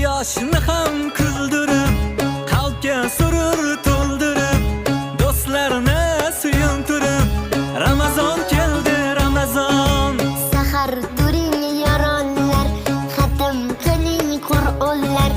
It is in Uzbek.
yoshni ham kuldirib, qalbga surur to'ldirib, do'stlarni suyuntirib, Ramazon keldi, Ramazon. Sahar turing yoronlar, xatm qiling Qur'onlar.